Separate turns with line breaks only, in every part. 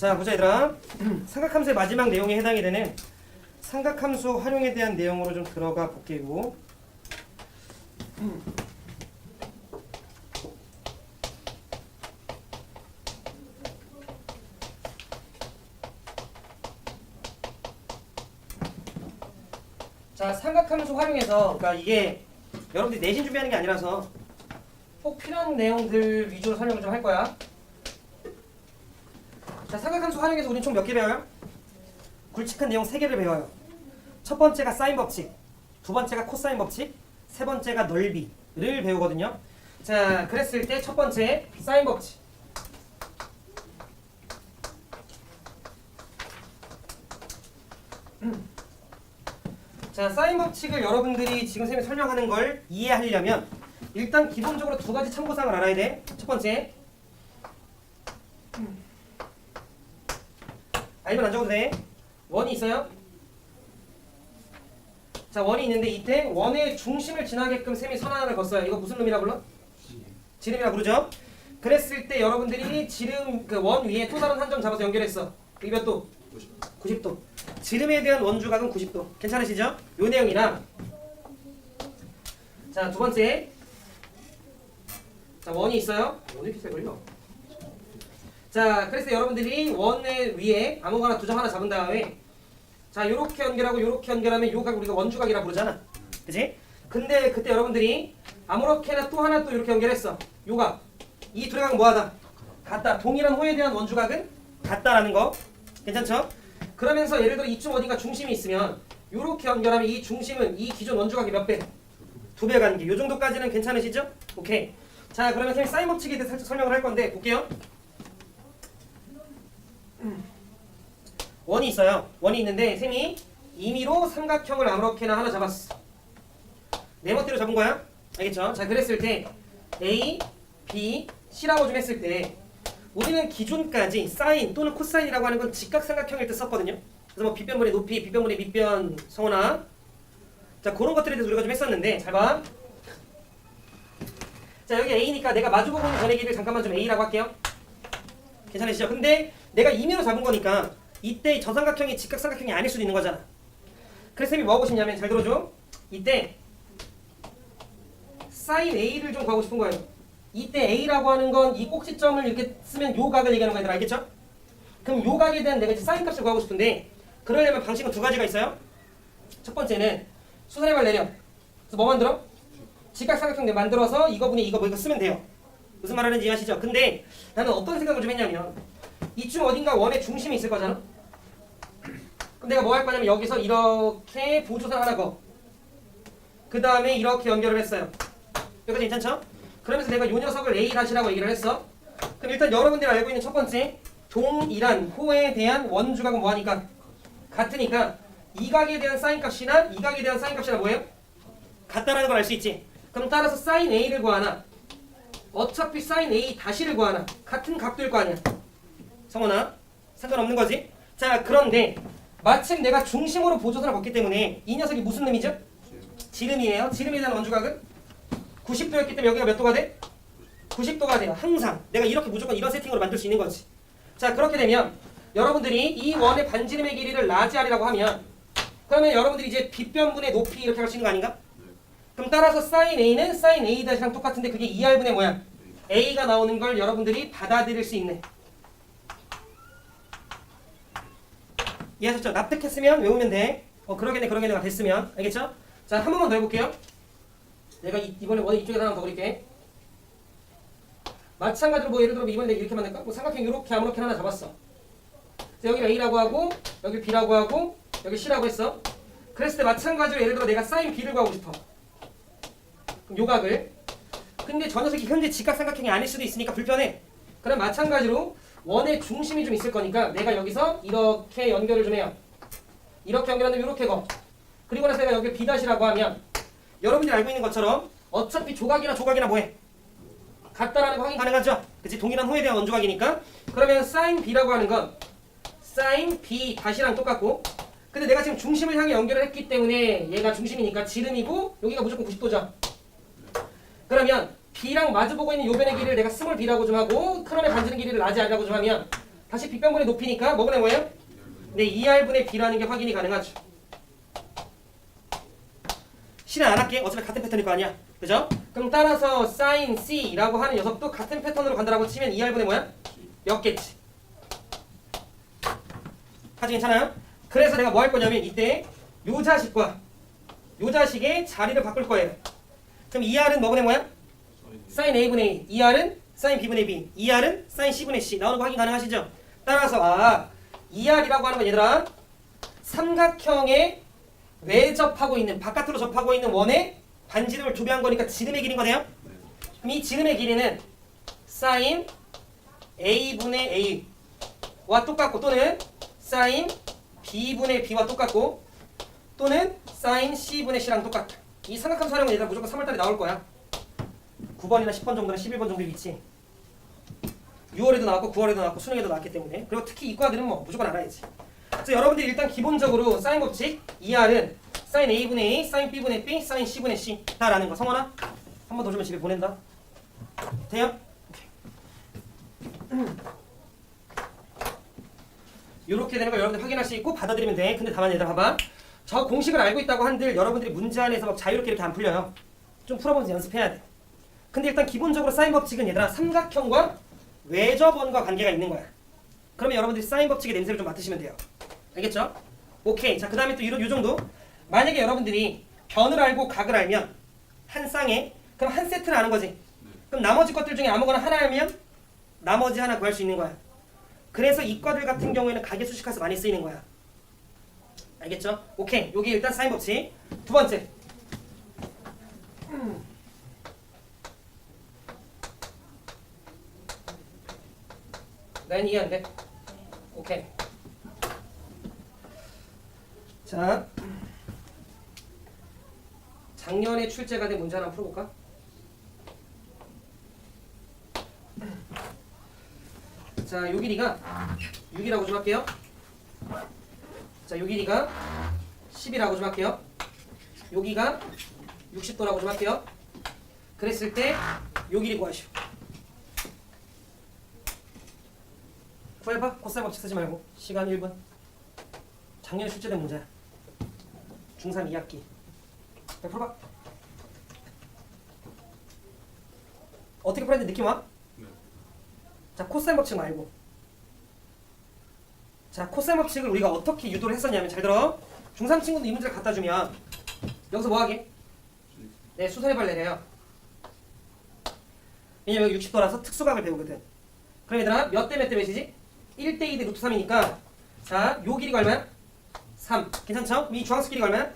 자, 보자 얘들아. 삼각함수의 마지막 내용에 해당이 되는 삼각함수 활용에 대한 내용으로 좀 들어가 볼게요. 자, 삼각함수 활용해서, 그러니까 이게 여러분들이 내신 준비하는 게 아니라서 꼭 필요한 내용들 위주로 설명을 좀 할 거야. 자, 삼각함수 활용해서 우린 총 몇 개 배워요? 굵직한 내용 3개를 배워요. 첫 번째가 사인 법칙, 두 번째가 코사인 법칙, 세 번째가 넓이를 배우거든요. 자, 그랬을 때 첫 번째 사인 법칙. 자, 사인 법칙을 여러분들이 지금 선생님이 설명하는 걸 이해하려면 일단 기본적으로 두 가지 참고사항을 알아야 돼. 첫 번째, 알면 안 적어도 돼. 원이 있어요. 자, 원이 있는데 이때 원의 중심을 지나게끔 셈이 선 하나를 걷어요. 이거 무슨 놈이라 불러? 지름이라 부르죠. 그랬을 때 여러분들이 지름 그 원 위에 또 다른 한 점 잡아서 연결했어. 이게 몇 도? 90도. 지름에 대한 원주각은 90도. 괜찮으시죠? 요 내용이랑, 자, 두 번째, 자, 원이 있어요. 원이 이렇게 잘 걸려. 자, 그래서 여러분들이 원의 위에 아무거나 두 점 하나 잡은 다음에, 자, 요렇게 연결하고 요렇게 연결하면 요 각 우리가 원주각이라 부르잖아. 그치? 근데 그때 여러분들이 아무렇게나 또 하나 또 이렇게 연결했어. 요 각. 이 둘의 각은 뭐하다? 같다. 동일한 호에 대한 원주각은 같다라는 거. 괜찮죠? 그러면서 예를 들어 이쯤 어딘가 중심이 있으면 요렇게 연결하면 이 중심은 이 기존 원주각이 몇 배? 2배 가는 게. 요 정도까지는 괜찮으시죠? 오케이. 자, 그러면 선생님 사인 법칙에 대해서 살짝 설명을 할 건데 볼게요. 원이 있어요. 원이 있는데 쌤이 임의로 삼각형을 아무렇게나 하나 잡았어. 내 멋대로 잡은 거야. 알겠죠? 자, 그랬을 때 A, B, C라고 좀 했을 때 우리는 기존까지 사인 또는 코사인이라고 하는 건 직각삼각형일 때 썼거든요. 그래서 뭐 빗변분의 높이, 빗변분의 밑변, 성원아. 자, 그런 것들에 대해서 우리가 좀 했었는데 잘 봐. 자, 여기 A니까 내가 마주보고 있는 전의 길이를 잠깐만 좀 A라고 할게요. 괜찮으시죠? 근데 내가 임의로 잡은 거니까 이때 저 삼각형이 직각삼각형이 아닐 수도 있는 거잖아. 그래서 쌤이 뭐 하고 싶냐면 잘 들어줘. 이때 사인 A를 좀 구하고 싶은 거예요. 이때 A라고 하는 건 이 꼭지점을 이렇게 쓰면 요 각을 얘기하는 거야. 알겠죠? 그럼 요 각에 대한 내가 이제 사인 값을 구하고 싶은데 그러려면 방식은 두 가지가 있어요. 첫 번째는 수선의 발 내려. 그래서 뭐 만들어? 직각삼각형 만들어서 이거분의 이거 뭐 이거 쓰면 돼요. 무슨 말하는지 이해하시죠? 근데 나는 어떤 생각을 좀 했냐면 이쯤 어딘가 원의 중심이 있을 거잖아. 그럼 내가 뭐 할 거냐면 여기서 이렇게 보조선 하나 거. 그 다음에 이렇게 연결을 했어요. 여기까지 괜찮죠? 그러면서 내가 요 녀석을 A-라고 얘기를 했어. 그럼 일단 여러분들이 알고 있는 첫 번째 동일한 호에 대한 원주각은 뭐하니까? 같으니까 이 각에 대한 사인 값이나 이 각에 대한 사인 값이나 뭐예요? 같다라는 걸 알 수 있지. 그럼 따라서 사인 A를 구하나 어차피 사인 A 다시를 구하나 같은 각도일 거 아니야. 성원아 상관없는 거지. 자, 그런데 마침 내가 중심으로 보조선을 걷기 때문에 이 녀석이 무슨 놈이죠? 지름이에요. 지름에 대한 원주각은 90도였기 때문에 여기가 몇 도가 돼? 90도가 돼요. 항상 내가 이렇게 무조건 이런 세팅으로 만들 수 있는 거지. 자, 그렇게 되면 여러분들이 이 원의 반지름의 길이를 라지 R이라고 하면 그러면 여러분들이 이제 빗변분의 높이 이렇게 할 수 있는 거 아닌가? 그럼 따라서 사인 A는 사인 A-랑 똑같은데 그게 2R분의 뭐야? A가 나오는 걸 여러분들이 받아들일 수 있네. 이해하셨죠? 납득했으면 외우면 돼. 그러겠네가 됐으면. 알겠죠? 자, 한 번만 더 해볼게요. 내가 이번에 원의 이쪽에 하나 더 그릴게. 마찬가지로 뭐 예를 들어 이번에 내가 이렇게 만들까? 뭐 삼각형 이렇게 아무렇게 하나 잡았어. 여기를 A라고 하고 여기 B라고 하고 여기 C라고 했어. 그랬을 때 마찬가지로 예를 들어 내가 사인 B를 구하고 싶어. 그럼 요 각을. 근데 저 녀석이 현재 직각삼각형이 아닐 수도 있으니까 불편해. 그럼 마찬가지로 원의 중심이 좀 있을 거니까 내가 여기서 이렇게 연결을 좀 해요. 이렇게 연결하면 이렇게 거. 그리고 나서 내가 여기 B-라고 하면 여러분들이 알고 있는 것처럼 어차피 조각이나 뭐해? 같다라는 거 확인 가능하죠? 그치? 동일한 호에 대한 원조각이니까. 그러면 sin b라고 하는 건 sin b-랑 똑같고 근데 내가 지금 중심을 향해 연결을 했기 때문에 얘가 중심이니까 지름이고 여기가 무조건 90도죠. 그러면 b랑 마주보고 있는 요 변의 길이를 내가 스몰 b라고 좀 하고 크롬의 반지름 길이를 라지 r이라고 좀 하면 다시 빗변분의 높이니까 뭐가 뭐예요? 네, 2R분의 B라는 게 확인이 가능하죠. 실행 안 할게. 어차피 같은 패턴일 거 아니야. 그죠? 그럼 따라서 sin C라고 하는 녀석도 같은 패턴으로 간다라고 치면 2R분의 뭐야? 였겠지. 하지 괜찮아요? 그래서 내가 뭐 할 거냐면 이때 요 자식과 요 자식의 자리를 바꿀 거예요. 그럼 2R은 뭐분의 뭐야? sin A분의 A. 2R은 sin B분의 B. 2R은 sin C분의 C. 나오는 거 확인 가능하시죠? 따라서 2R이라고 하는 건 얘들아 삼각형에 외접하고 있는 바깥으로 접하고 있는 원의 반지름을 두 배 한 거니까 지름의 길이인 거네요. 그럼 이 지름의 길이는 sin A분의 A와 똑같고 또는 sin B분의 B와 똑같고 또는 sin C분의 C랑 똑같다. 이 삼각함수 활용은 얘들아 무조건 3월달에 나올 거야. 9번이나 10번 정도나 11번 정도의 위치. 6월에도 나왔고 9월에도 나왔고 수능에도 나왔기 때문에. 그리고 특히 이과들은 뭐 무조건 알아야지. 그래서 여러분들이 일단 기본적으로 사인 법칙 2R은 sin A분의 A, sin B분의 B, sin C분의 C 다라는 거. 성원아 한 번 더 주면 집에 보낸다. 돼요? 이렇게 되는 걸 여러분들 확인할 수 있고 받아들이면 돼. 근데 다만 얘들아 봐봐. 저 공식을 알고 있다고 한들 여러분들이 문제 안에서 막 자유롭게 이렇게 안 풀려요. 좀 풀어보면서 연습해야 돼. 근데 일단 기본적으로 사인 법칙은 얘들아 삼각형과 외접원과 관계가 있는 거야. 그러면 여러분들이 사인 법칙의 냄새를 좀 맡으시면 돼요. 알겠죠? 오케이. 자, 그 다음에 또 요 정도. 만약에 여러분들이 변을 알고 각을 알면 한 쌍에 그럼 한 세트를 아는 거지. 그럼 나머지 것들 중에 아무거나 하나 알면 나머지 하나 구할 수 있는 거야. 그래서 이과들 같은 경우에는 가계수식해서 많이 쓰이는 거야. 알겠죠? 오케이. 여기 일단 사인 법칙. 두 번째. 난 이해 안 돼. 오케이. 자, 작년에 출제가 된 문제 하나 풀어볼까? 자, 요 길이가 6이라고 좀 할게요. 자, 요 길이가 10이라고 좀 할게요. 여기가 60도라고 좀 할게요. 그랬을 때 요 길이 구하시오. 구해봐. 코사인 법칙 쓰지 말고. 시간 1분. 작년에 출제된 문제야. 중3 2학기. 자, 풀어봐. 어떻게 풀었는지 느낌 와? 네. 자, 코사인 법칙 말고. 자, 코사인 법칙을 우리가 어떻게 유도를 했었냐면 잘 들어. 중3 친구도 이 문제를 갖다 주면 여기서 뭐 하게? 네, 수선해발 내려요. 왜냐면 여기 60도라서 특수각을 배우거든. 그럼 얘들아 몇 대 몇 대 몇이지? 1대 2대 루트 3이니까 자, 요 길이가 얼마야? 3. 괜찮죠? 이 주황색 길이가 얼마야?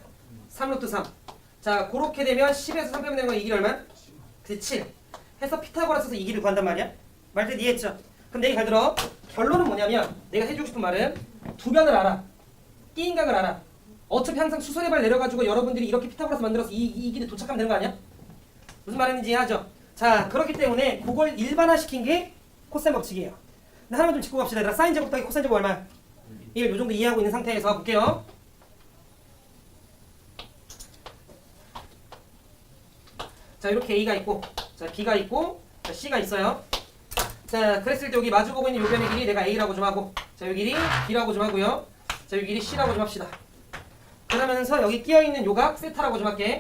3 루트 3. 자, 그렇게 되면 10에서 3 빼면 되는 거 이 길이 얼마야? 그치, 7. 해서 피타고라스에서 이 길이를 구한단 말이야. 말들 이해했죠? 그럼 내 얘기 잘 들어. 결론은 뭐냐면 내가 해주고 싶은 말은 두 변을 알아. 끼인각을 알아. 어차피 항상 수선의 발 내려가지고 여러분들이 이렇게 피타고라스 만들어서 이 길이 도착하면 되는 거 아니야? 무슨 말인지 이해하죠? 자, 그렇기 때문에 그걸 일반화시킨 게 코사인 법칙이에요. 근데 하나만 좀 짚고 갑시다. 얘들아 사인 제곱 더하기 코사인 제곱 얼마야? 이걸 요 정도 이해하고 있는 상태에서 볼게요. 자, 이렇게 A가 있고 자, B가 있고 자, C가 있어요. 자, 그랬을 때 여기 마주보고 있는 요 변의 길이 내가 A라고 좀 하고 자, 요 길이 B라고 좀 하고요. 자, 요 길이 C라고 좀 합시다. 그러면서 여기 끼어있는 요각 세타라고 좀 할게.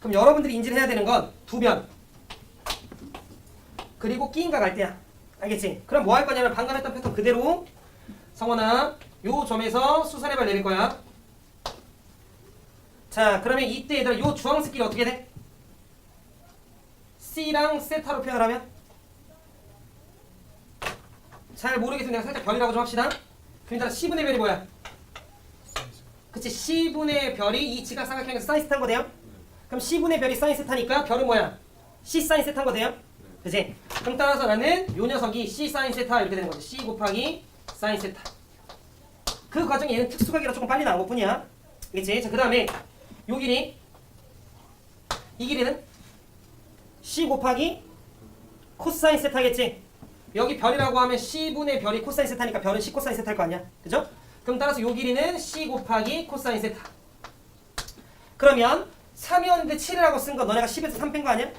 그럼 여러분들이 인지를 해야 되는 건 두 변 그리고 끼인각 할 때야. 알겠지? 그럼 뭐 할 거냐면 방금 했던 패턴 그대로 성원아 요 점에서 수선의 발 내릴 거야. 자, 그러면 이때 얘들아 요 주황색 길이 어떻게 돼? C랑 세타로 표현을 하면 잘 모르겠으면 내가 살짝 별이라고 좀 합시다. 그럼 일단 C분의 별이 뭐야? 그치, C분의 별이 이 지각 삼각형에서 사인 세타인 거 돼요? 그럼 C분의 별이 사인 세타니까 별은 뭐야? C 사인 세타인 거 돼요? 그치? 그럼 따라서 나는 요 녀석이 C 사인 세타 이렇게 되는 거지. C 곱하기 사인 세타. 그 과정에 얘는 특수각이라 조금 빨리 나온 것 뿐이야. 그치? 자, 그 다음에 요 길이 이 길이는 C 곱하기 코사인 세타겠지? 여기 별이라고 하면 C분의 별이 코사인 세타니까 별은 C 코사인 세타일 거 아니야? 그죠? 그럼 따라서 요 길이는 C 곱하기 코사인 세타. 그러면 3이었는데 7이라고 쓴 건 너네가 10에서 3 뺀 거 아니야?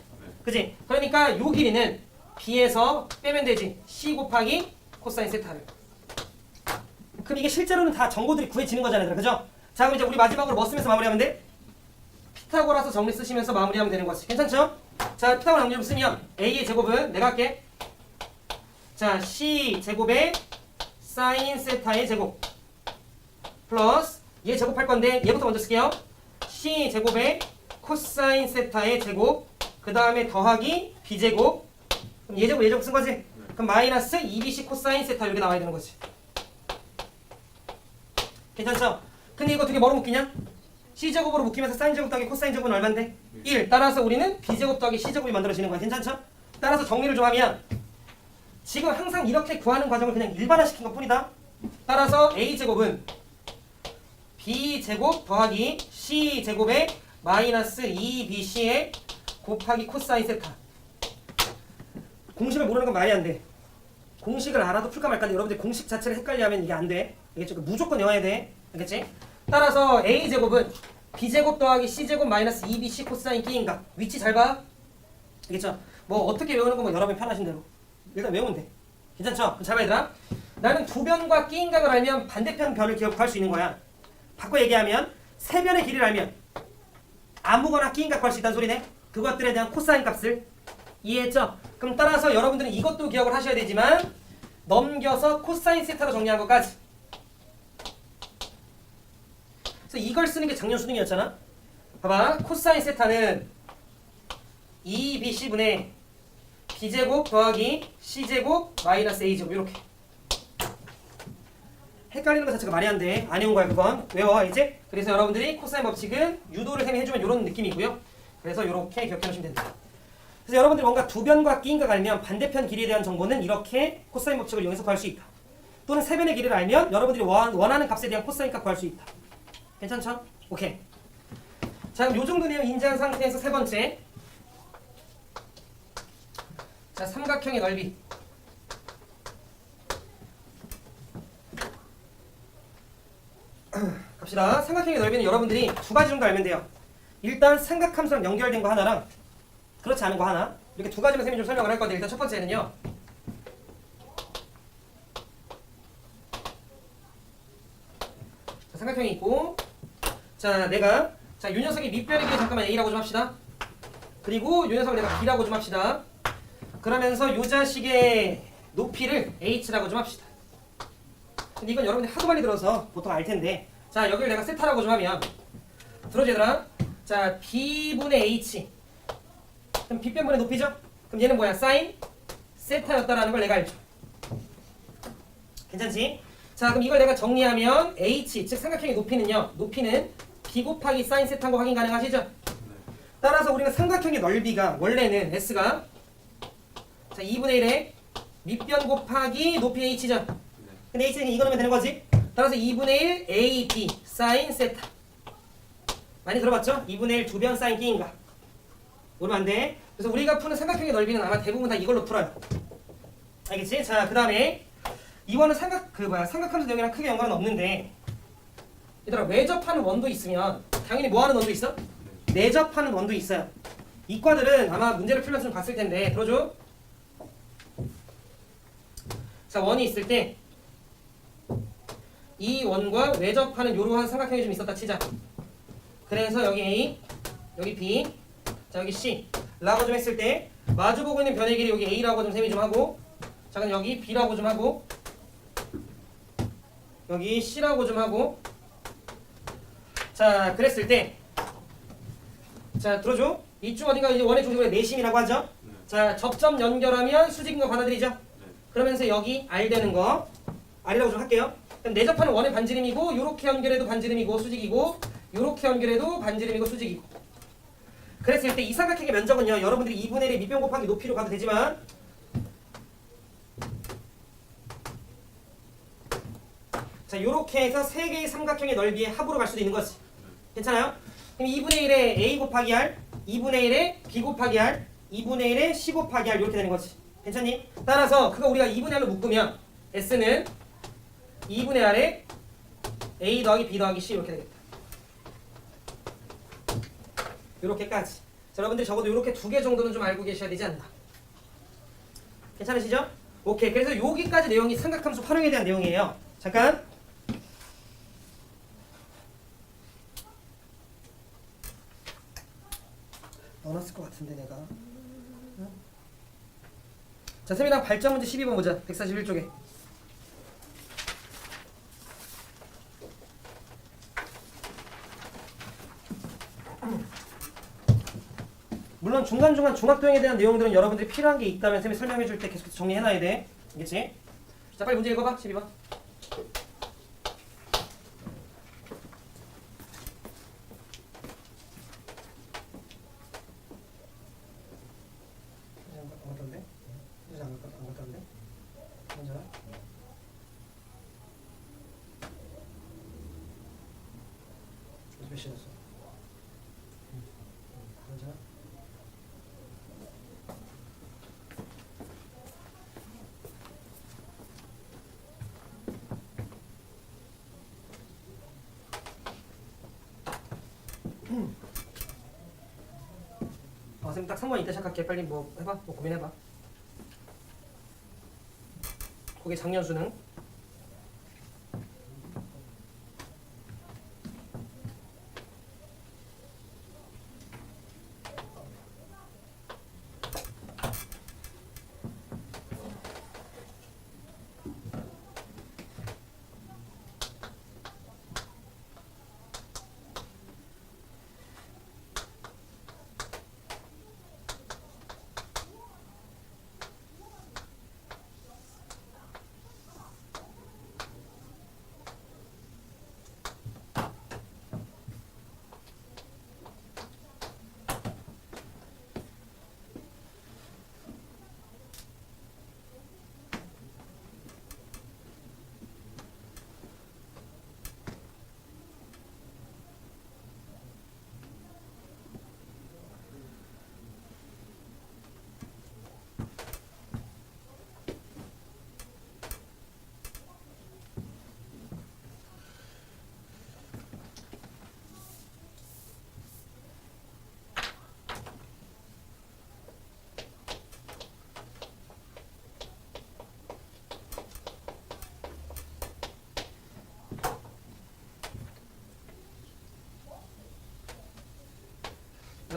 그지? 그러니까 요 길이는 B에서 빼면 되지. C 곱하기 코사인 세타를. 그럼 이게 실제로는 다 정보들이 구해지는 거잖아요, 얘들아. 그죠? 자, 그럼 이제 우리 마지막으로 뭐 쓰면서 마무리하면 돼? 피타고라스 정리 쓰시면서 마무리하면 되는 거지. 괜찮죠? 자, 피타고라스 정리 좀 쓰면 a의 제곱은 내가 할게. 자, c 제곱에 사인 세타의 제곱 플러스 얘 제곱할 건데 얘부터 먼저 쓸게요. c 제곱에 코사인 세타의 제곱 그 다음에 더하기 b 제곱 그럼 얘 제곱 쓴 거지? 그럼 마이너스 2bc 코사인 세타 이렇게 나와야 되는 거지. 괜찮죠? 근데 이거 되게 뭐로 묶이냐? c제곱으로 묶이면서 사인제곱 더하기 코사인제곱은 얼만데? 1. 따라서 우리는 b제곱 더하기 c제곱이 만들어지는 거야. 괜찮죠? 따라서 정리를 좀 하면 지금 항상 이렇게 구하는 과정을 그냥 일반화시킨 것 뿐이다. 따라서 a제곱은 b제곱 더하기 c제곱에 마이너스 2bc에 곱하기 코사인 세타. 공식을 모르는 건 말이 안 돼. 공식을 알아도 풀까 말까인데 여러분들 공식 자체를 헷갈려하면 이게 안 돼. 알겠죠? 무조건 외워야 돼. 알겠지? 따라서 a제곱은 b제곱 더하기 c제곱 마이너스 2bc 코사인 끼인각. 위치 잘 봐. 알겠죠? 뭐 어떻게 외우는 거 뭐 여러분 편하신 대로 일단 외우면 돼. 괜찮죠? 잘 봐 얘들아. 나는 두 변과 끼인각을 알면 반대편 변을 구할 수 있는 거야. 바꿔 얘기하면 세 변의 길이를 알면 아무거나 끼인각 구할 수 있다는 소리네. 그것들에 대한 코사인 값을 이해했죠? 그럼 따라서 여러분들은 이것도 기억을 하셔야 되지만 넘겨서 코사인 세타로 정리한 것까지. 그래서 이걸 쓰는 게 작년 수능이었잖아. 봐봐. 코사인 세타는 2bc분의 b제곱 더하기 c제곱 마이너스 a제곱 이렇게. 헷갈리는 것 자체가 말이 안 돼. 안 외운 거야 그건. 외워 이제. 그래서 여러분들이 코사인 법칙은 유도를 해주면 이런 느낌이고요. 그래서 이렇게 기억해 놓으시면 된다. 그래서 여러분들이 뭔가 두 변과 끼인각 알면 반대편 길이에 대한 정보는 이렇게 코사인 법칙을 이용해서 구할 수 있다. 또는 세 변의 길이를 알면 여러분들이 원하는 값에 대한 코사인 값 구할 수 있다. 괜찮죠? 오케이. 자, 그럼 요 정도 내용 인지한 상태에서 세 번째. 자, 삼각형의 넓이. 갑시다. 삼각형의 넓이는 여러분들이 두 가지 정도 알면 돼요. 일단 삼각함수랑 연결된 거 하나랑 그렇지 않은 거 하나. 이렇게 두 가지만 쌤이 좀 설명을 할 건데 일단 첫 번째는요. 자, 삼각형이 있고 자, 내가 자, 요 녀석이 밑변의 길이 잠깐만 a라고 좀 합시다. 그리고 요 녀석을 내가 b라고 좀 합시다. 그러면서 요 자식의 높이를 h라고 좀 합시다. 근데 이건 여러분들이 하도 많이 들어서 보통 알 텐데 자, 여기를 내가 세타라고 좀 하면 들어줘 얘들아. 자, b분의 h 그럼 b변분의 높이죠? 그럼 얘는 뭐야? 사인 세타였다라는 걸 내가 알죠. 괜찮지? 자, 그럼 이걸 내가 정리하면 h 즉 삼각형의 높이는요. 높이는 b 곱하기 사인 세타인 거 확인 가능하시죠? 따라서 우리는 삼각형의 넓이가 원래는 s가 자 2분의 1에 밑변 곱하기 높이 h죠. 근데 h는 이거 넣으면 되는 거지. 따라서 2분의 1 a, b 사인 세타. 많이 들어봤죠? 2분의 1 두 변 사인 끼인각. 모르면 안 돼. 그래서 우리가 푸는 삼각형의 넓이는 아마 대부분 다 이걸로 풀어요. 알겠지? 자, 그 다음에 이거는 삼각함수 내용이랑 크게 연관은 없는데 얘들아 외접하는 원도 있으면 당연히 뭐하는 원도 있어? 내접하는 원도 있어요. 이과들은 아마 문제를 풀면서 좀 봤을 텐데 들어줘. 자, 원이 있을 때 이 원과 외접하는 요러한 삼각형이 좀 있었다 치자. 그래서 여기 A, 여기 B, 자 여기 C 라고 좀 했을 때 마주보고 있는 변의 길이 여기 A라고 좀 셈이 좀 하고 자 그럼 여기 B라고 좀 하고 여기 C라고 좀 하고 자 그랬을 때 자 들어줘. 이쪽 어딘가 이제 원의 중심을 내심이라고 하죠. 자 접점 연결하면 수직인 거 받아들이죠. 그러면서 여기 R 되는 거 R이라고 좀 할게요. 그럼 내접하는 원의 반지름이고 요렇게 연결해도 반지름이고 수직이고 요렇게 연결해도 반지름이고 수직이고 그랬을 때 이 삼각형의 면적은요 여러분들이 2분의 1의 밑변 곱하기 높이로 가도 되지만 자 요렇게 해서 세 개의 삼각형의 넓이의 합으로 갈 수도 있는 거지. 괜찮아요? 그럼 2분의 1의 a 곱하기 r 2분의 1의 b 곱하기 r 2분의 1의 c 곱하기 r 이렇게 되는 거지. 괜찮니? 따라서 그거 우리가 2분의 r로 묶으면 s는 2분의 r에 a 더하기 b 더하기 c 이렇게 되겠다. 이렇게까지. 자, 여러분들이 적어도 이렇게 두 개 정도는 좀 알고 계셔야 되지 않나. 괜찮으시죠? 오케이. 그래서 여기까지 내용이 삼각함수 활용에 대한 내용이에요. 잠깐. 넣어놨을 것 같은데 내가. 응? 자, 세미당 발전 문제 12번 보자. 141쪽에. 물론 중간중간 종합도형에 대한 내용들은 여러분들이 필요한 게 있다면 쌤이 설명해 줄 때 계속해서 정리해놔야 돼. 알겠지? 자, 빨리 문제 읽어봐. 12번. 몇 시였어? 맞아. 선생님 딱 3번 이따 시작할게. 빨리 뭐 해봐. 뭐 고민해봐. 그게 작년 수능.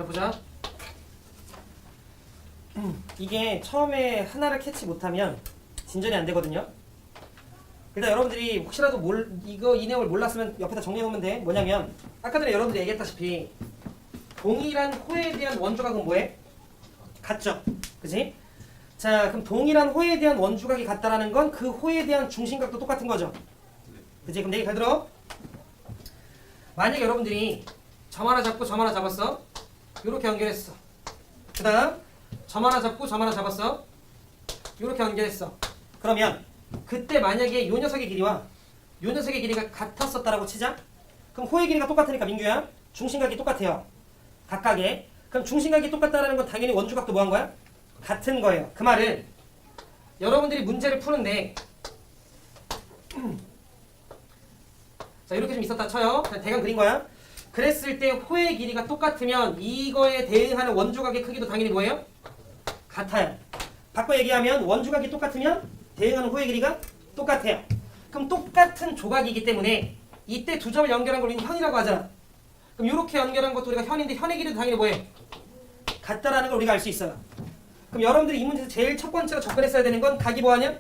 보자. 이게 처음에 하나를 캐치 못하면 진전이 안 되거든요. 일단 여러분들이 혹시라도 이 내용을 몰랐으면 옆에다 정리해놓으면 돼. 뭐냐면 아까 전에 여러분들이 얘기했다시피 동일한 호에 대한 원조각은 뭐해? 같죠? 그치? 자, 그럼 동일한 호에 대한 원조각이 같다라는 건 그 호에 대한 중심각도 똑같은 거죠. 그치? 그럼 내 얘기 잘 들어. 만약에 여러분들이 점 하나 잡고 점 하나 잡았어. 요렇게 연결했어. 그 다음 점 하나 잡고 점 하나 잡았어. 요렇게 연결했어. 그러면 그때 만약에 요 녀석의 길이와 요 녀석의 길이가 같았었다라고 치자. 그럼 호의 길이가 똑같으니까 민규야 중심각이 똑같아요. 각각의. 그럼 중심각이 똑같다라는 건 당연히 원주각도 뭐 한 거야? 같은 거예요. 그 말은 여러분들이 문제를 푸는데 자 이렇게 좀 있었다 쳐요. 대강 그린 거야. 그랬을 때 호의 길이가 똑같으면 이거에 대응하는 원주각의 크기도 당연히 뭐예요? 같아요. 바꿔 얘기하면 원주각이 똑같으면 대응하는 호의 길이가 똑같아요. 그럼 똑같은 조각이기 때문에 이때 두 점을 연결한 걸 우리는 현이라고 하잖아. 그럼 이렇게 연결한 것도 우리가 현인데 현의 길이도 당연히 뭐예요? 같다라는 걸 우리가 알 수 있어요. 그럼 여러분들이 이 문제에서 제일 첫 번째로 접근했어야 되는 건 각이 뭐하냐?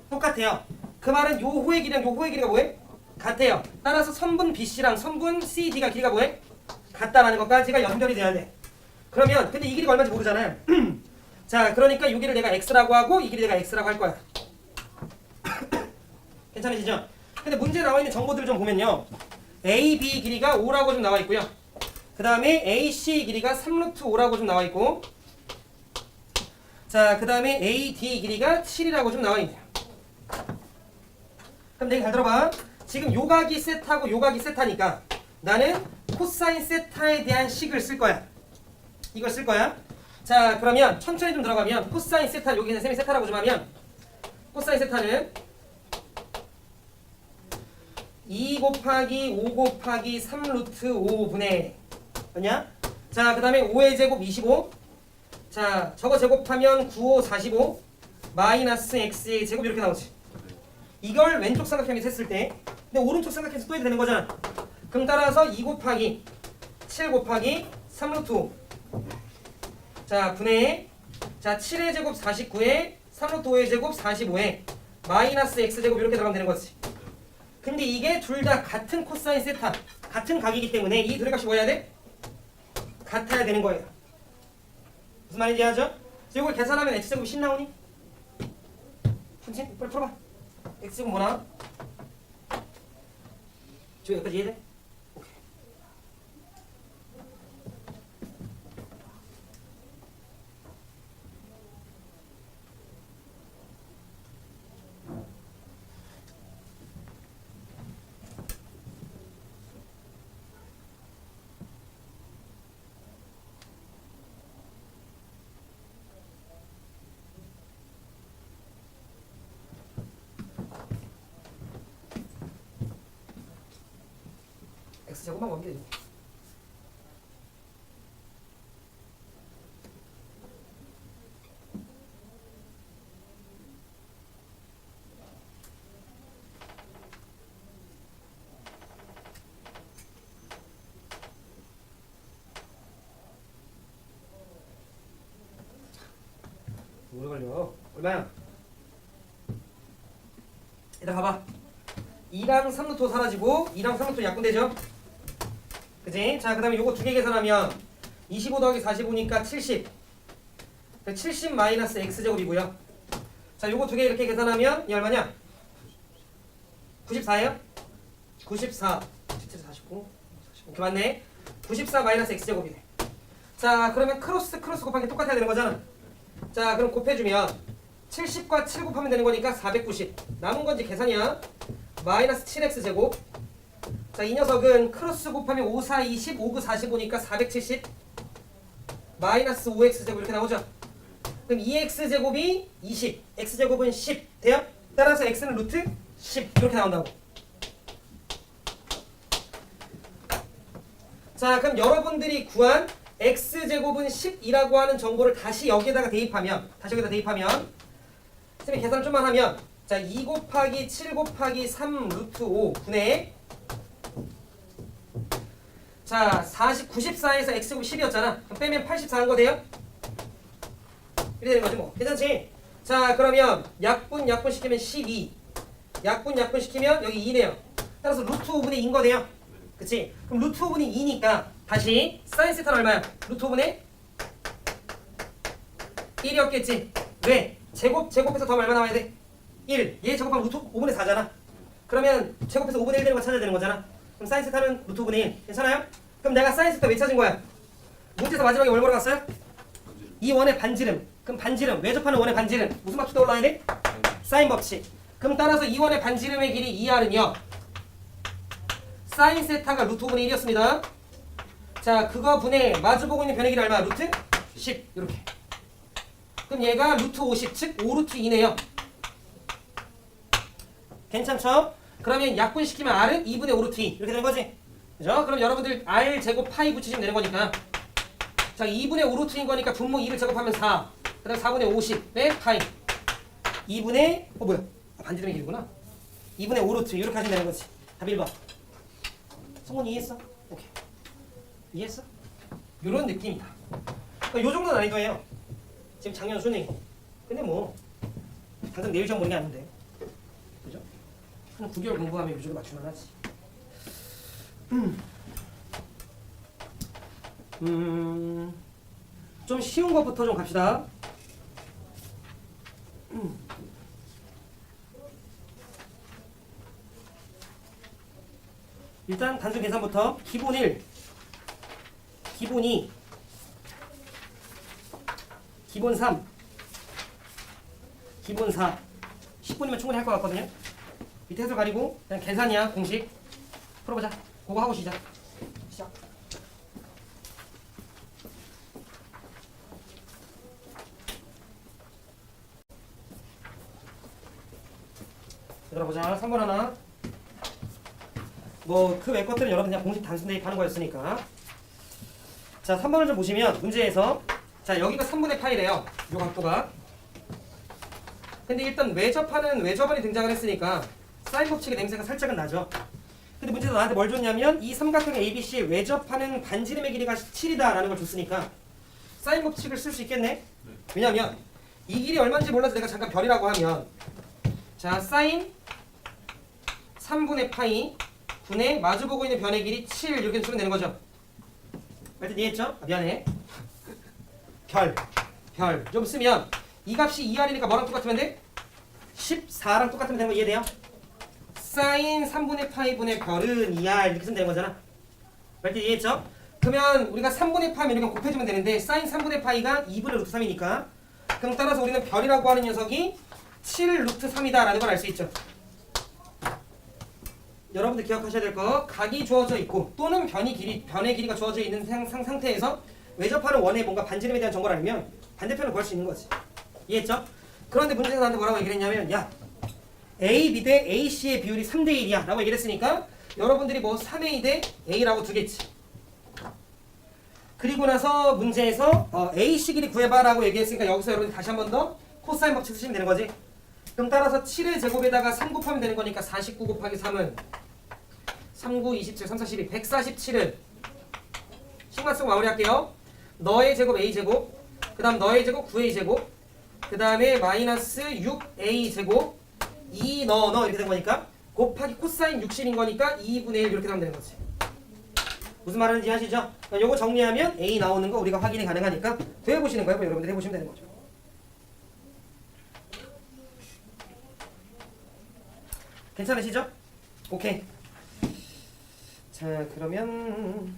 똑같아요. 그 말은 요 호의 길이랑 요 호의 길이가 뭐해? 같아요. 따라서 선분 BC랑 선분 CD가 길이가 뭐해? 같다라는 것까지가 연결이 돼야 돼. 그러면 근데 이 길이가 얼마인지 모르잖아요. 자 그러니까 이 길이를 내가 X라고 하고 이 길이 내가 X라고 할 거야. 괜찮으시죠? 근데 문제에 나와 있는 정보들을 좀 보면요. AB 길이가 5라고 좀 나와 있고요. 그 다음에 AC 길이가 3루트 5라고 좀 나와 있고 자 그 다음에 AD 길이가 7이라고 좀 나와 있네요. 그럼 내가 잘 들어봐. 지금 요각이 세타고 요각이 세타니까 나는 코사인 세타에 대한 식을 쓸 거야. 이걸 쓸 거야. 자 그러면 천천히 좀 들어가면 코사인 세타 여기는 셈이 세타라고 좀 하면 코사인 세타는 2 곱하기 5 곱하기 3루트 5분의 맞냐? 자 그 다음에 5의 제곱 25 자 저거 제곱하면 9, 5, 45 마이너스 x의 제곱 이렇게 나오지. 이걸 왼쪽 삼각형에서 했을 때 근데 오른쪽 삼각형에서 또 해도 되는 거잖아. 그럼 따라서 2 곱하기 7 곱하기 3루트 5 자 분의 자 7의 제곱 49에 3루트 5의 제곱 45에 마이너스 x제곱 이렇게 들어가면 되는 거지. 근데 이게 둘 다 같은 코사인 세타 같은 각이기 때문에 이 둘의 값이 뭐 해야 돼? 같아야 되는 거예요. 무슨 말인지 이해하죠? 이걸 계산하면 x제곱이 10 나오니? fun치? 빨리 풀어봐. x제곱 뭐 나와? 지금 여기까지 이해돼? 오케이. x제곱만 구하면 되지. 오래 걸려. 얼마야? 일단 봐봐. 2랑 3루트 사라지고 2랑 3루트 약분되죠? 그치? 자, 그 다음에 요거 두 개 계산하면 25 더하기 45니까 70. 70 마이너스 x제곱이고요. 자, 요거 두 개 이렇게 계산하면 이 얼마냐? 94예요? 94. 17, 49. 오케이, 맞네. 94 마이너스 x제곱이네. 자, 그러면 크로스 곱하기 똑같아야 되는 거잖아. 자, 그럼 곱해주면 70과 7 곱하면 되는 거니까 490. 남은 건지 계산이야. 마이너스 7x제곱. 자, 이 녀석은 크로스 곱하면 5, 4, 20, 5, 9, 45니까 470 마이너스 5x제곱 이렇게 나오죠. 그럼 2x제곱이 20, x제곱은 10 돼요? 따라서 x는 루트 10 이렇게 나온다고. 자, 그럼 여러분들이 구한 x제곱은 10이라고 하는 정보를 다시 여기에다가 대입하면 선생님이 계산 좀만 하면 자, 2 곱하기 7 곱하기 3 루트 5 분의 자, 94에서 x제곱 10이었잖아. 그럼 빼면 84한 거 돼요? 이렇게 되는 거지 뭐. 괜찮지? 자, 그러면 약분 시키면 12. 약분 시키면 여기 2네요. 따라서 루트 5분의 2인 거 돼요? 그치? 그럼 루트 5분의 2니까 다시 사인 세타는 얼마야? 루트 5분의 1이었겠지? 왜? 제곱해서 더하면 얼마 나와야 돼? 1. 얘 제곱하면 루트 5분의 4잖아. 그러면 제곱해서 5분의 1 되는 거 찾아야 되는 거잖아. 그럼 사인 세타는 루트 5분의 1. 괜찮아요? 그럼 내가 사인 세타 왜 찾은 거야? 문제에서 마지막에 뭘 물어봤어요? 이 원의 반지름. 그럼 반지름, 외접하는 원의 반지름. 무슨 법칙 떠올라야 돼? 사인 법칙. 그럼 따라서 이 원의 반지름의 길이 2r은요. 사인 세타가 루트 5분의 1이었습니다. 자, 그거 분의 마주보고 있는 변의 길이 얼마? 루트 10. 이렇게. 그럼 얘가 루트 50, 즉 5루트 2네요. 괜찮죠? 그러면 약분시키면 r은 2분의 5루트 2 이렇게 되는 거지? 그죠? 그럼 여러분들 r 제곱 파이 붙이시면 되는 거니까 자, 2분의 5루트인 거니까 분모 2를 제곱하면 4. 그 다음 4분의 50 네? 파이 2분의 뭐야? 반지름의 길이구나. 2분의 5루트 이렇게 하시면 되는 거지. 답 1번. 성훈이 이해했어? 오케이. 이해했어? 요런 느낌이다. 그러니까 요 정도 난이도예요. 지금 작년 수능. 근데 뭐 당장 내일 시험 보는 게 아닌데. 그죠? 한 9개월 공부하면 요 정도 맞추면 하지. 좀 쉬운 것부터 좀 갑시다. 일단 단순 계산부터 기본 1, 기본 2, 기본 3, 기본 4 10분이면 충분히 할 것 같거든요. 밑에 해설 가리고 그냥 계산이야. 공식 풀어보자. 그거 하고 시작. 얘들아 보자. 3번 하나. 뭐 그 외 것들은 여러분 그냥 공식 단순 대입하는 거였으니까. 자, 3번을 좀 보시면 문제에서 자, 여기가 3분의 파이래요. 요 각도가. 근데 일단 외접원이 등장을 했으니까 사인 법칙의 냄새가 살짝은 나죠. 근데 문제에서 나한테 뭘 줬냐면 이 삼각형 ABC에 외접하는 반지름의 길이가 7이다 라는 걸 줬으니까 사인 법칙을 쓸 수 있겠네. 왜냐면 이 길이 얼마인지 몰라서 내가 잠깐 별이라고 하면 자 사인 3분의 파이 분의 마주보고 있는 변의 길이 7 이렇게 쓰면 되는 거죠. 하여튼 이해했죠? 아, 미안해. 별 좀 쓰면 이 값이 2R이니까 뭐랑 똑같으면 돼? 14랑 똑같으면 되는 거 이해돼요? 사인 3분의 파이 분의 별은 2R 이렇게 쓰면 되는 거잖아. 하여튼 이해했죠? 그러면 우리가 3분의 파이면 이렇게 곱해주면 되는데 사인 3분의 파이가 2분의 루트 3이니까 그럼 따라서 우리는 별이라고 하는 녀석이 7 루트 3이다 라는 걸 알 수 있죠. 여러분들 기억하셔야 될 거 각이 주어져 있고 또는 변의 길이가 주어져 있는 상태에서 외접하는 원의 뭔가 반지름에 대한 정보를 알면 반대편을 구할 수 있는 거지. 이해했죠? 그런데 문제에서 나한테 뭐라고 얘기를 했냐면 야 A, B 대 AC의 비율이 3대 1이야 라고 얘기를 했으니까 여러분들이 뭐 3A 대 A라고 두겠지. 그리고 나서 문제에서 AC 길이 구해봐 라고 얘기했으니까 여기서 여러분들 다시 한 번 더 코사인 법칙 쓰시면 되는 거지. 그럼 따라서 7의 제곱에다가 3 곱하면 되는 거니까 49 곱하기 3은 39, 27, 3, 4, 12, 147은 식만 쓰고 마무리할게요. 너의 제곱 A 제곱 그 다음 너의 제곱 9A 제곱 그 다음에 마이너스 6A 제곱 2 너 이렇게 된 거니까 곱하기 코사인 60인 거니까 2분의 1 이렇게 하면 되는 거지. 무슨 말하는지 아시죠? 요거 정리하면 A 나오는 거 우리가 확인이 가능하니까 되어보시는 거예요. 여러분들 해보시면 되는 거죠. 괜찮으시죠? 오케이. 자 그러면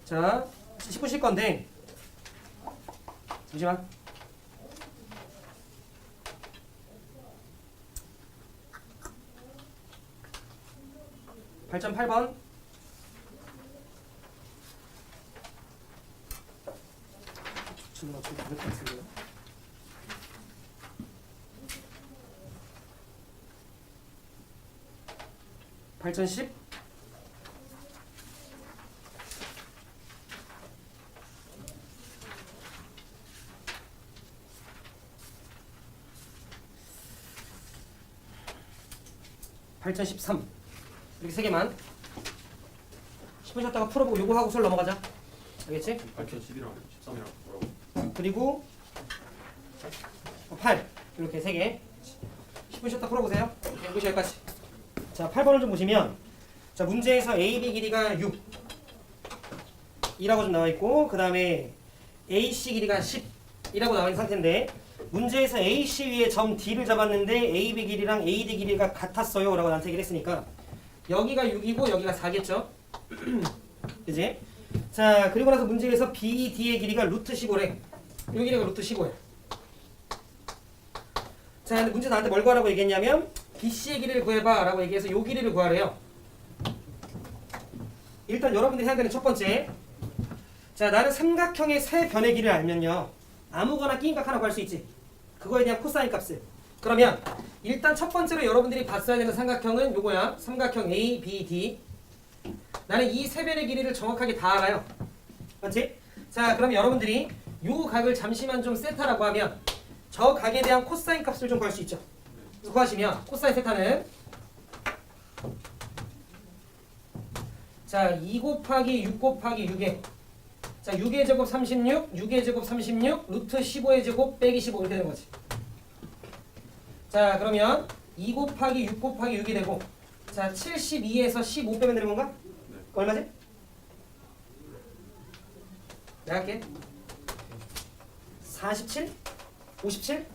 자 10분 쉴 건데 잠시만. (8.8번) 8,010 8,013 이렇게 세 개만 10분 쉬었다가 풀어보고 요거 하고 설 넘어가자. 알겠지?
8,011이랑 13이랑 뭐라고?
그리고 8 이렇게 세 개 10분 쉬었다 풀어보세요. 이것이 여기까지. 자 8번을 좀 보시면 자 문제에서 AB 길이가 6 이라고 좀 나와있고 그 다음에 AC 길이가 10이라고 나와있는 상태인데 문제에서 AC 위에 점 D를 잡았는데 AB 길이랑 AD 길이가 같았어요 라고 나한테 얘기를 했으니까 여기가 6이고 여기가 4겠죠? 그지? 자 그리고 나서 문제에서 BD의 길이가 루트 15래. 이 길이가 루트 15야. 자 근데 문제 나한테 뭘 구하라고 얘기했냐면 BC의 길이를 구해봐 라고 얘기해서 요 길이를 구하래요. 일단 여러분들이 해야 되는 첫 번째 자 나는 삼각형의 세 변의 길이를 알면요 아무거나 끼인 값 하나 구할 수 있지. 그거에 대한 코사인 값을. 그러면 일단 첫 번째로 여러분들이 봤어야 되는 삼각형은 요거야. 삼각형 A, B, D. 나는 이 세 변의 길이를 정확하게 다 알아요. 맞지? 자 그럼 여러분들이 요 각을 잠시만 좀 세타라고 하면 저 각에 대한 코사인 값을 좀 구할 수 있죠. 그래서 구하시면 코사인 세타는 자 2 곱하기 6 곱하기 6에 자 6의 제곱 36, 6의 제곱 36, 루트 15의 제곱 빼기 15 이렇게 되는 거지. 자 그러면 2 곱하기 6 곱하기 6이 되고 자 72에서 15 빼면 되는 건가?
네.
얼마지? 내가 할게. 47? 57?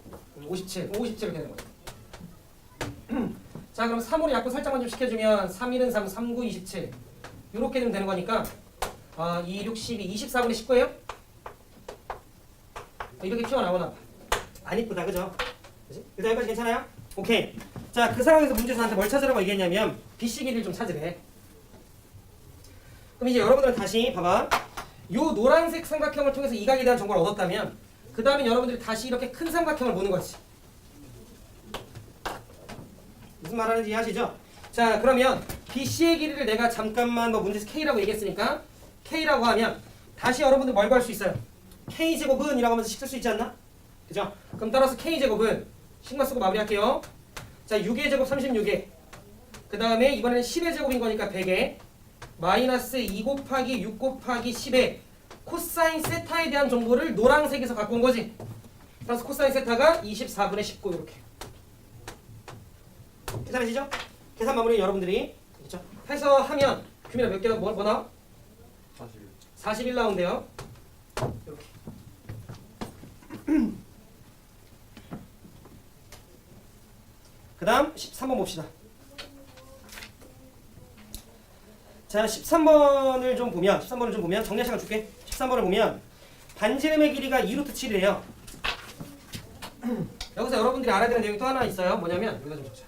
57 이렇게 되는 거야. 자 그럼 3으로 약분 살짝만 좀 시켜주면 3, 1은 3, 3, 9, 27 이렇게 되면 되는 거니까 2, 6, 12, 24분의 19예요? 이렇게 튀어나오나 봐. 안 이쁘다 그죠? 그치? 일단 여기까지 괜찮아요? 오케이. 자 그 상황에서 문제에서 나한테 뭘 찾으라고 얘기했냐면 BC 길이를 좀 찾으래. 그럼 이제 여러분들은 다시 봐봐. 요 노란색 삼각형을 통해서 이 각에 대한 정보를 얻었다면 그 다음에 여러분들이 다시 이렇게 큰 삼각형을 보는 거지. 무슨 말 하는지 이해하시죠? 자 그러면 BC의 길이를 내가 잠깐만 뭐 문제에서 K라고 얘기했으니까 K라고 하면 다시 여러분들 뭘 구할 수 있어요? K제곱은 이라고 하면서 식 쓸 수 있지 않나? 그죠? 그럼 따라서 K제곱은 식만 쓰고 마무리할게요. 자 6의 제곱 36에 그 다음에 이번에는 10의 제곱인 거니까 100에 마이너스 2 곱하기 6 곱하기 10의 코사인 세타에 대한 정보를 노란색에서 갖고 온 거지. 그래서 코사인 세타가 24분의 19 이렇게. 계산하시죠? 계산 마무리 여러분들이 그렇죠? 해서 하면 규민아 몇 개나 뭐 나와?
41.
41 나온대요. 이렇게. 그 다음 13번 봅시다. 자 13번을 좀 보면 정리할 시간 줄게. 13번을 보면 반지름의 길이가 2루트 7이래요. 여기서 여러분들이 알아야 되는 내용이 또 하나 있어요. 뭐냐면 여기다 좀 적자.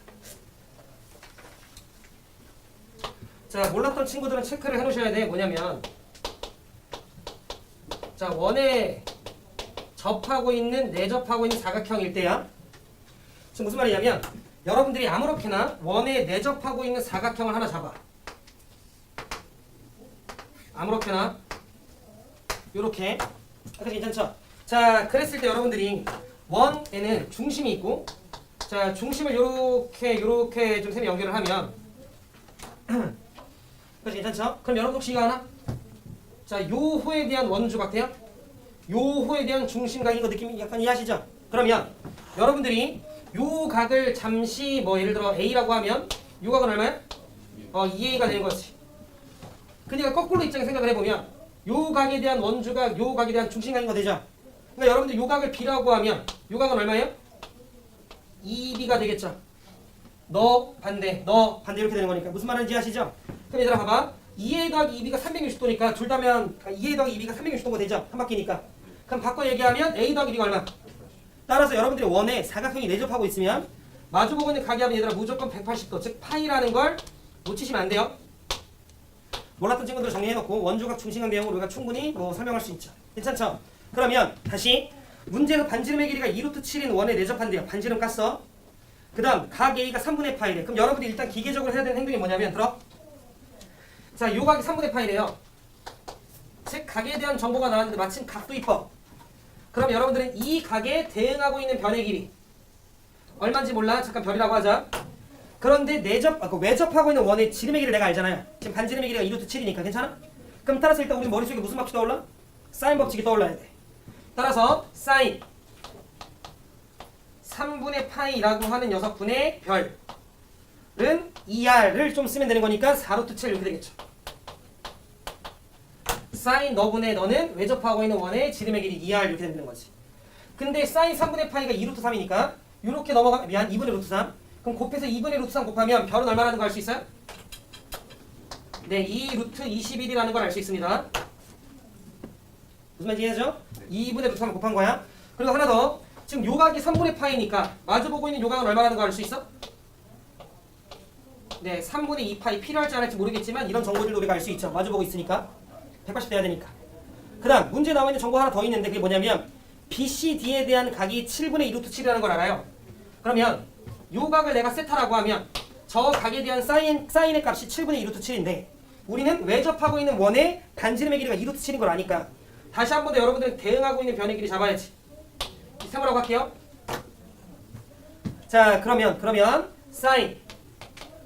자 몰랐던 친구들은 체크를 해놓으셔야 돼. 뭐냐면 자 원에 접하고 있는 내접하고 있는 사각형일 때야. 지금 무슨 말이냐면 여러분들이 아무렇게나 원에 내접하고 있는 사각형을 하나 잡아. 아무렇게나 요렇게. 아까 괜찮죠? 자 그랬을 때 여러분들이 원에는 중심이 있고 자 중심을 요렇게 좀 셈에 연결을 하면 그래서 괜찮죠? 그럼 여러분 혹시 이거 하나? 자 요 호에 대한 원주각 돼요? 요 호에 대한 중심각인 거 느낌 약간 이해하시죠? 그러면 여러분들이 요 각을 잠시 뭐 예를 들어 A라고 하면 요 각은 얼마야? 2A가 되는 거지. 그러니까 거꾸로 입장에 생각을 해보면 요 각에 대한 원주각, 요 각에 대한 중심각인 거 되죠? 그러니까 여러분들 요 각을 B라고 하면 요 각은 얼마예요? 2B가 되겠죠? 너 반대 이렇게 되는 거니까 무슨 말인지 아시죠? 그럼 얘들아 봐봐 2A 더하기 2B가 360도니까 둘 다면 2A 더하기 2B가 360도가 되죠? 한 바퀴니까. 그럼 바꿔 얘기하면 A 더하기 B가 얼마? 따라서 여러분들이 원에 사각형이 내접하고 있으면 마주보고 있는 각이 하면 얘들아 무조건 180도 즉 파이라는 걸 놓치시면 안 돼요. 몰랐던 친구들 정리해놓고 원주각 중심각 내용으로 우리가 충분히 뭐 설명할 수 있죠. 괜찮죠? 그러면 다시 문제에서 반지름의 길이가 2루트 7인 원에 내접한대요. 반지름 깠어. 그 다음 각 A가 3분의 파이래. 그럼 여러분들이 일단 기계적으로 해야 되는 행동이 뭐냐면 들어. 자, 요 각이 3분의 파이래요. 즉 각에 대한 정보가 나왔는데 마침 각도 이뻐. 그럼 여러분들은 이 각에 대응하고 있는 변의 길이 얼마인지 몰라. 잠깐 별이라고 하자. 그런데 외접하고 있는 원의 지름의 길이를 내가 알잖아요. 지금 반지름의 길이가 2루트 7이니까 괜찮아? 그럼 따라서 일단 우리 머릿속에 무슨 법칙 떠올라? 사인 법칙이 떠올라야 돼. 따라서 사인 3분의 파이라고 하는 녀석분의 별은 2R을 좀 쓰면 되는 거니까 4루트 7 이렇게 되겠죠. 사인 너분의 너는 외접하고 있는 원의 지름의 길이 2R 이렇게 되는 거지. 근데 사인 3분의 파이가 2루트 3이니까 이렇게 넘어가 2분의 루트 3 그럼 곱해서 2분의 루트 3 곱하면 별은 얼마라는 거 알 수 있어요? 네, 2 루트 21이라는 걸 알 수 있습니다. 무슨 말인지 이해하죠? 2분의 루트 3 곱한 거야. 그리고 하나 더. 지금 요각이 3분의 파이니까 마주보고 있는 요각은 얼마라는 거 알 수 있어? 네, 3분의 2 파이 필요할지 안 할지 모르겠지만 이런 정보들도 우리가 알 수 있죠. 마주보고 있으니까. 180 돼야 되니까. 그 다음 문제에 나와 있는 정보 하나 더 있는데 그게 뭐냐면 BCD에 대한 각이 7분의 2루트 7이라는 걸 알아요. 그러면 요 각을 내가 세타라고 하면 저 각에 대한 사인의 값이 7분의 2루트 7인데 우리는 외접하고 있는 원의 반지름의 길이가 2루트 7인 걸 아니까 다시 한 번 더 여러분들은 대응하고 있는 변의 길이 잡아야지. 세모라고 할게요. 자 그러면 사인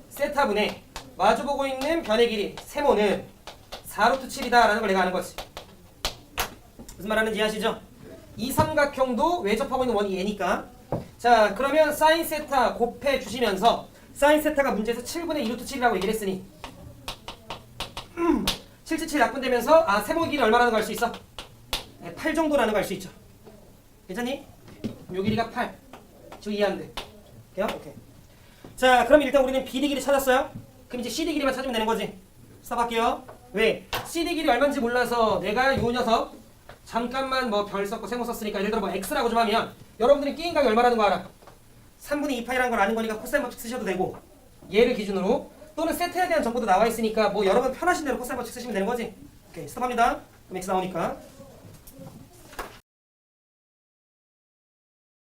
세타분의 마주보고 있는 변의 길이 세모는 4루트 7이다 라는 걸 내가 아는 거지. 무슨 말 하는지 이해하시죠? 이 삼각형도 외접하고 있는 원이 얘니까. 자 그러면 사인 세타 곱해 주시면서 사인 세타가 문제에서 7분의 2루트 7이라고 얘기를 했으니 777 약분되면서 세모 길이 얼마라는 걸 알 수 있어? 네, 8 정도라는 걸 알 수 있죠. 괜찮니? 요 길이가 8. 지금 이해 안 돼. 오케이. 자 그럼 일단 우리는 BD 길이 찾았어요. 그럼 이제 CD 길이만 찾으면 되는 거지. 스탑할게요. 왜? CD 길이 얼마인지 몰라서 내가 요 녀석 잠깐만 뭐 별 썼고 세모 썼으니까 예를 들어 뭐 X라고 좀 하면 여러분들이 끼인 각이 얼마라는 거 알아? 3분의 2파이라는 걸 아는 거니까 코사인 법칙 쓰셔도 되고 얘를 기준으로 또는 세트에 대한 정보도 나와 있으니까 뭐 여러분 편하신 대로 코사인 법칙 쓰시면 되는 거지. 오케이 스탑합니다. 그럼 X 나오니까